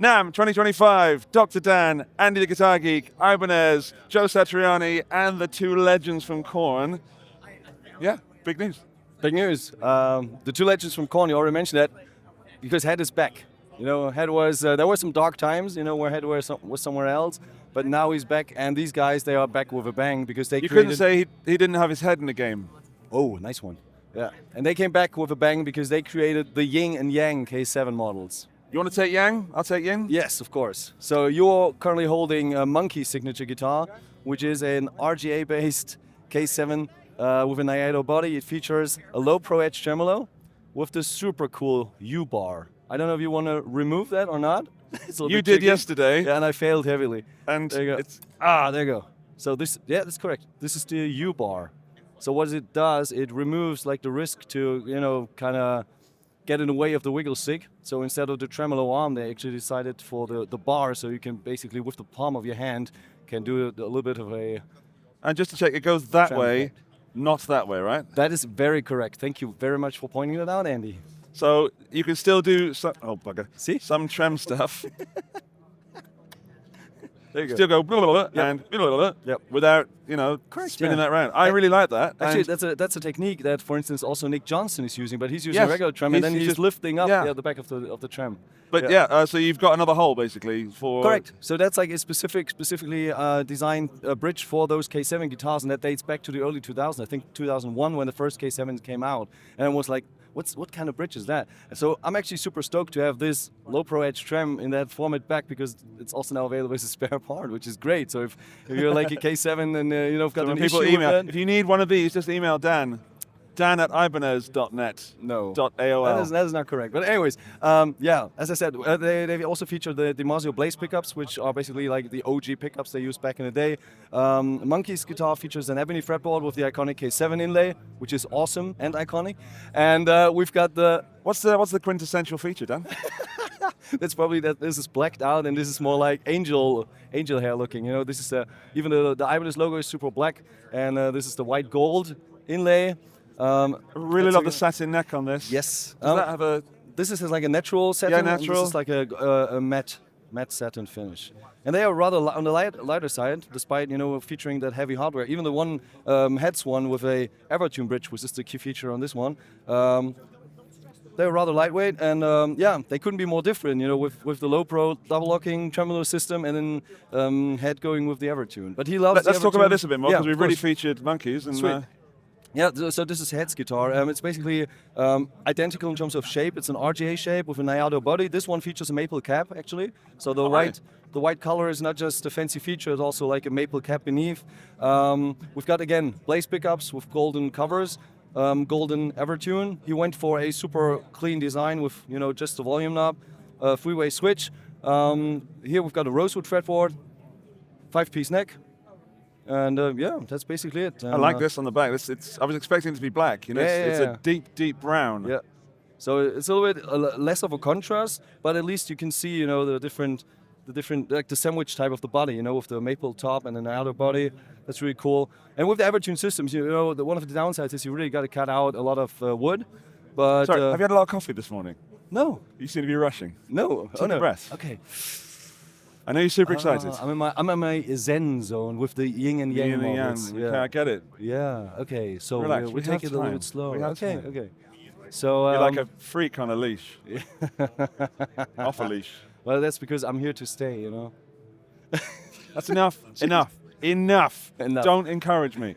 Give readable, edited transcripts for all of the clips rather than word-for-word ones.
NAMM 2025, Dr. Dan, Andy the Guitar Geek, Ibanez, Joe Satriani, and the two legends from Korn. Yeah, big news. Big news. The two legends from Korn, you already mentioned that, because Hed is back. You know, Hed was, there were some dark times, you know, where Hed was somewhere else, but now he's back, and these guys, they are back with a bang, because they You created... couldn't say he didn't have his head in the game. Oh, nice one. Yeah, and they came back with a bang because they created the Yin and Yang K7 models. You want to take Yang? I'll take Yin. Yes, of course. So you're currently holding a Monkey signature guitar, which is an RGA-based K7 with a 𝗫𝙗𝗨𝗦 body. It features a low pro edge tremolo with the super cool U-bar. I don't know if you want to remove that or not. You did tricky. Yesterday. Yeah, and I failed heavily. And there you go. It's there you go. So this, yeah, that's correct. This is the U-bar. So what it does, it removes like the risk to, you know, kind of get in the way of the wiggle stick. So instead of the tremolo arm, they actually decided for the bar, so you can basically, with the palm of your hand, can do a little bit of a... And just to check, it goes that way, not that way, right? That is very correct. Thank you very much for pointing that out, Andy. So you can still do some, See? Some trem stuff. There you go. Still go blah, blah, blah, and blah, blah, blah, without, you know, spinning that round. I really like that. Actually, that's a technique that, for instance, also Nick Johnson is using, but he's using a regular trem, and then he's just lifting up the back of the trem. But so you've got another hole basically for... Correct. So that's like a specifically designed bridge for those K7 guitars, and that dates back to the early 2000s. I think 2001 when the first K7 came out, and it was like, what kind of bridge is that? And so I'm actually super stoked to have this low pro edge trem in that format back, because it's also now available as a spare part, which is great. So if you're like a K7 and you know, got an issue with that, if you need one of these, just email Dan. Dan@ibanez.net. No. .aol. That is not correct. But anyways, yeah, as I said, they also feature the 𝗬𝗫𝗨𝗪 Blaze pickups, which are basically like the OG pickups they used back in the day. Monkey's guitar features an ebony fretboard with the iconic K7 inlay, which is awesome and iconic. And we've got the... What's the quintessential feature, Dan? That's probably that this is blacked out, and this is more like angel hair looking. You know, this is even the Ibanez logo is super black, and this is the white gold inlay. I really love the satin neck on this. Yes. Does that have a... This is like a natural satin. Yeah, natural. This is like a matte satin finish. And they are rather on the lighter side, despite, you know, featuring that heavy hardware. Even the one Heads one with a Evertune bridge, which is the key feature on this one. They're rather lightweight, and yeah, they couldn't be more different, you know, with the low pro double locking tremolo system, and then Head going with the Evertune. But he loves. Let's talk about this a bit more, because we've really featured monkeys. And, Sweet. Yeah, so this is Head's guitar. It's basically identical in terms of shape. It's an RGA shape with a 𝗫𝗨𝗪𝗫 body. This one features a maple cap, actually. So the white color is not just a fancy feature, it's also like a maple cap beneath. We've got, again, Blaze pickups with golden covers, golden Evertune. He went for a super clean design with, you know, just a volume knob, three-way switch. Here we've got a rosewood fretboard, 5-piece neck. And yeah, that's basically it. And, I like this on the back. I was expecting it to be black. You know, it's a deep brown. Yeah. So it's a little bit less of a contrast, but at least you can see, you know, the different like the sandwich type of the body, you know, with the maple top and an outer body. That's really cool. And with the Evertune systems, you know, one of the downsides is you really got to cut out a lot of wood. But sorry, have you had a lot of coffee this morning? No. You seem to be rushing. No. Take a breath. Okay. I know you're super excited. I'm in my Zen zone with the Yin and Yang models. Yeah, I get it. Yeah. Okay. So relax. we take it a little bit slow. Okay. Time. Okay. So you're like a freak on a leash. Off a leash. Well, that's because I'm here to stay. You know. That's enough. Enough. Don't encourage me.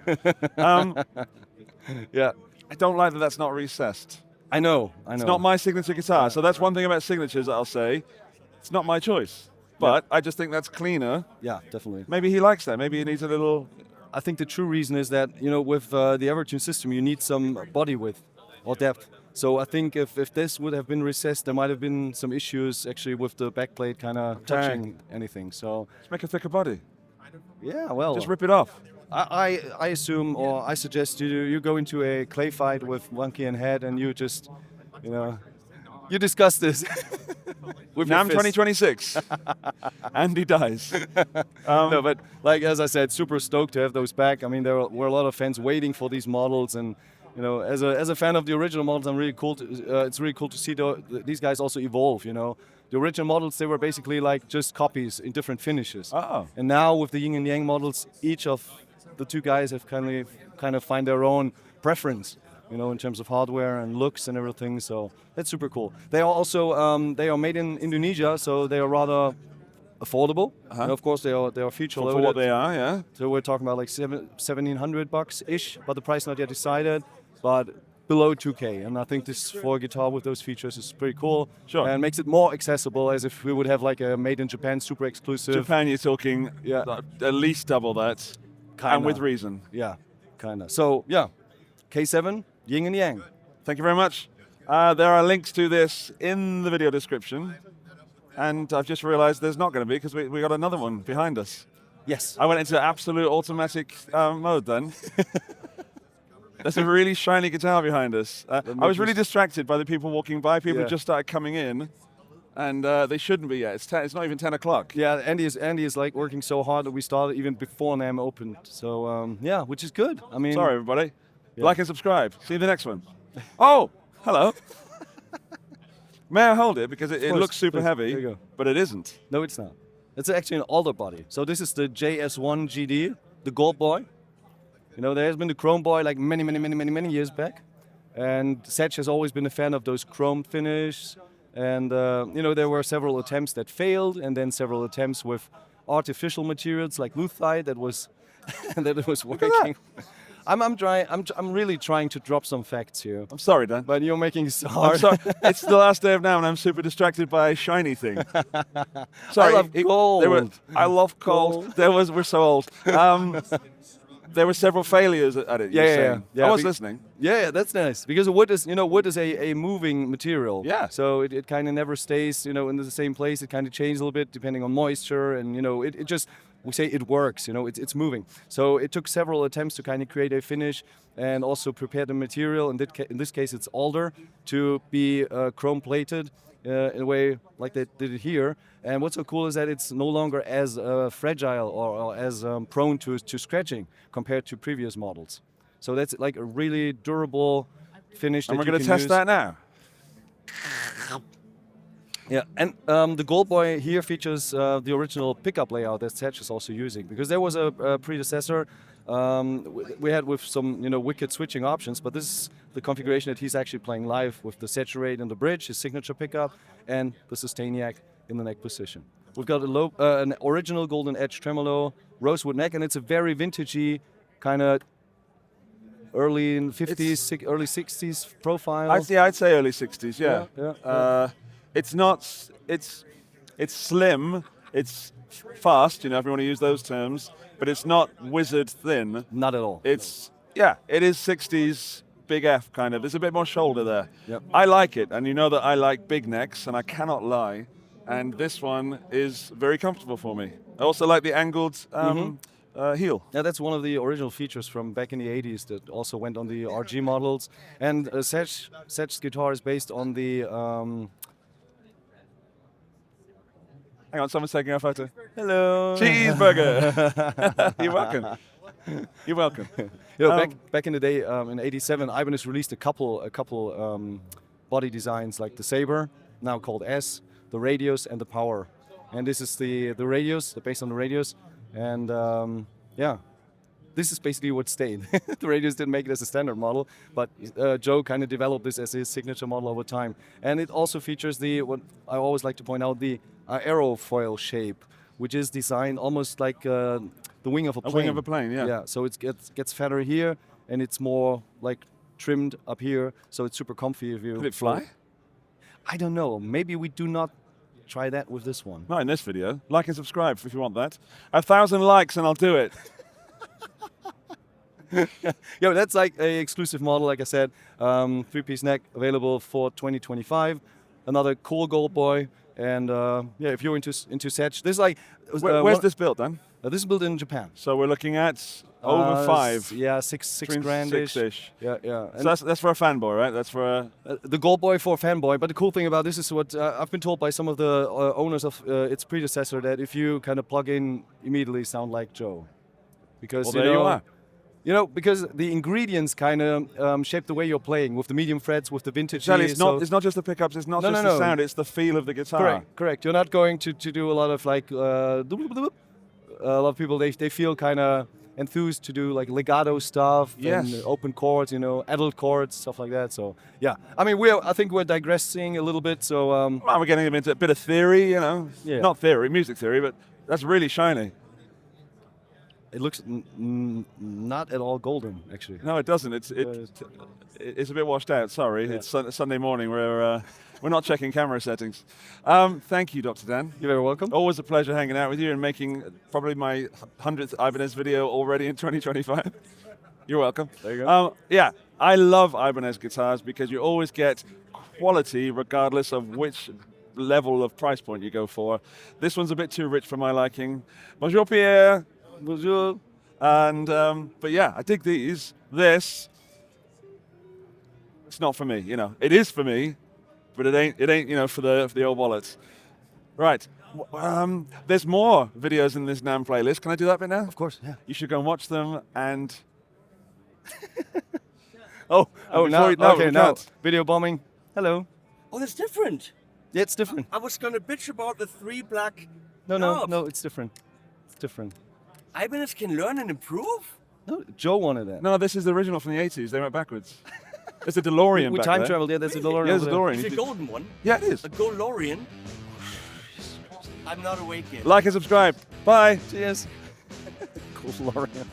Yeah. I don't like that that's not recessed. I know. It's not my signature guitar. So that's one thing about signatures that I'll say. It's not my choice. But I just think that's cleaner. Yeah, definitely. Maybe he likes that. Maybe he needs a little... I think the true reason is that, you know, with the Evertune system, you need some body width or depth. So I think if this would have been recessed, there might have been some issues actually with the backplate kind of touching anything. So let's make a thicker body. Yeah, well... Just rip it off. I assume, or I suggest you go into a clay fight with Monkey and Head, and you just, you know... You discuss this. With NAMM 2026. Andy dies. No, but like as I said, super stoked to have those back. I mean, there were a lot of fans waiting for these models, and You know, as a fan of the original models, I'm really cool. It's really cool to see these guys also evolve. You know, the original models, they were basically like just copies in different finishes. Oh. And now with the Yin and Yang models, each of the two guys have kind of find their own preference, you know, in terms of hardware and looks and everything. So that's super cool. They are also they are made in Indonesia, so they are rather affordable. And of course, they are feature loaded. For what they are, yeah. So we're talking about like $1,700 ish, but the price not yet decided. But below 2K, and I think this for a guitar with those features is pretty cool. Sure. And makes it more accessible, as if we would have like a made in Japan super exclusive. Japan, you're talking at least double that, Kinda. and with reason. Yeah, kinda. So yeah, K7 Yin and Yang. Thank you very much. There are links to this in the video description, and I've just realized there's not going to be because we got another one behind us. Yes. I went into absolute automatic mode then. There's a really shiny guitar behind us. I was really distracted by the people walking by. People just started coming in, and they shouldn't be yet. It's not even 10 o'clock. Yeah, Andy is like working so hard that we started even before NAMM opened. So yeah, which is good. I mean, sorry everybody. Like and subscribe. See you in the next one. Oh, hello. May I hold it because it looks super heavy, there you go. but it isn't. No, it's not. It's actually an older body. So this is the JS1GD, the gold boy. You know, there has been the chrome boy like many years back. And Satch has always been a fan of those chrome finish. And, you know, there were several attempts that failed, and then several attempts with artificial materials like 𝗬𝗏𝗪 that was working. I'm really trying to drop some facts here. I'm sorry, Dan. But you're making it so hard. I'm sorry. It's the last day of NAMM and I'm super distracted by a shiny thing. Sorry. I love gold. I love gold. We're so old. There were several failures at it. Yeah. I was listening. Yeah, that's nice because wood is a moving material. Yeah. So it kind of never stays, you know, in the same place. It kind of changes a little bit depending on moisture, and you know, it just, we say it works. You know, it's moving. So it took several attempts to kind of create a finish and also prepare the material. In this case, it's alder to be chrome plated. In a way like they did it here. And what's so cool is that it's no longer as fragile or as prone to scratching compared to previous models. So that's like a really durable finish. And we're going to test that now. Yeah, and the Gold Boy here features the original pickup layout that Satch is also using, because there was a predecessor we had with some, you know, wicked switching options, but this is the configuration that he's actually playing live with the saturate in the bridge, his signature pickup, and the 𝗏𝗏𝗏𝗏 in the neck position. We've got an original golden edge tremolo, rosewood neck, and it's a very vintagey kind of early 50s, early 60s profile. I'd say early 60s, yeah. It's slim, it's fast, you know, if you want to use those terms, but it's not wizard thin. Not at all. It's, it is 60s, big F kind of. There's a bit more shoulder there. Yep. I like it, and you know that I like big necks, and I cannot lie, and this one is very comfortable for me. I also like the angled heel. Yeah, that's one of the original features from back in the 80s that also went on the RG models. And Satch's guitar is based on the... Hang on, someone's taking our photo. Hello. Cheeseburger. You're welcome. You're welcome. You know, back in the day, in '87, Ibanez released a couple body designs like the Sabre, now called S, the Radius, and the Power. And this is the Radius, based on the Radius. And this is basically what stayed. The Radius didn't make it as a standard model, but Joe kind of developed this as his signature model over time. And it also features what I always like to point out, the aerofoil shape, which is designed almost like the wing of a plane. A wing of a plane, yeah. Yeah, so it gets fatter here, and it's more like trimmed up here, so it's super comfy if you... Could it fly? I don't know. Maybe we do not try that with this one. Not in this video. Like and subscribe if you want that. 1,000 likes and I'll do it. Yeah, that's like a exclusive model, like I said. 3-piece neck available for 2025. Another cool gold boy. And if you're into Satch, this is like... Where's this built then? This is built in Japan. So we're looking at over 5. Yeah, six grand-ish. 6-ish. Yeah. So that's for a fanboy, right? That's for the gold boy for a fanboy. But the cool thing about this is what I've been told by some of the owners of its predecessor, that if you kind of plug in, immediately sound like Joe. Because there you are. You know, because the ingredients kind of shape the way you're playing with the medium frets, with the vintage. Exactly, it's not just the pickups, it's not just the sound, it's the feel of the guitar. Correct. You're not going to do a lot of like, a lot of people, they feel kind of enthused to do like legato stuff and open chords, you know, adult chords, stuff like that. So yeah, I mean, I think we're digressing a little bit. So well, we're getting into a bit of theory, you know, not theory, music theory, but that's really shiny. It looks not at all golden, actually. No, it doesn't. It's a bit washed out. Sorry, it's Sunday morning. We're not checking camera settings. Thank you, Dr. Dan. You're very welcome. Always a pleasure hanging out with you and making probably my 100th Ibanez video already in 2025. You're welcome. There you go. Yeah, I love Ibanez guitars because you always get quality regardless of which level of price point you go for. This one's a bit too rich for my liking. Bonjour, Pierre. Bonjour. And but yeah, I dig these. This, it's not for me. You know, it is for me, but it ain't. You know, for the old wallets. Right. There's more videos in this NAMM playlist. Can I do that bit now? Of course. Yeah. You should go and watch them. And now now video bombing. Hello. Oh, that's different. Yeah, it's different. I was gonna bitch about the 3 black. No, it's different. It's different. Ibanez can learn and improve? No, Joe wanted that. No, this is the original from the 80s. They went backwards. There's a DeLorean We back time there. traveled, yeah, there's a DeLorean. Yeah, there's a DeLorean. It's a golden one. Yeah, it is. A DeLorean. I'm not awake yet. Like and subscribe. Bye. Cheers. Cool DeLorean.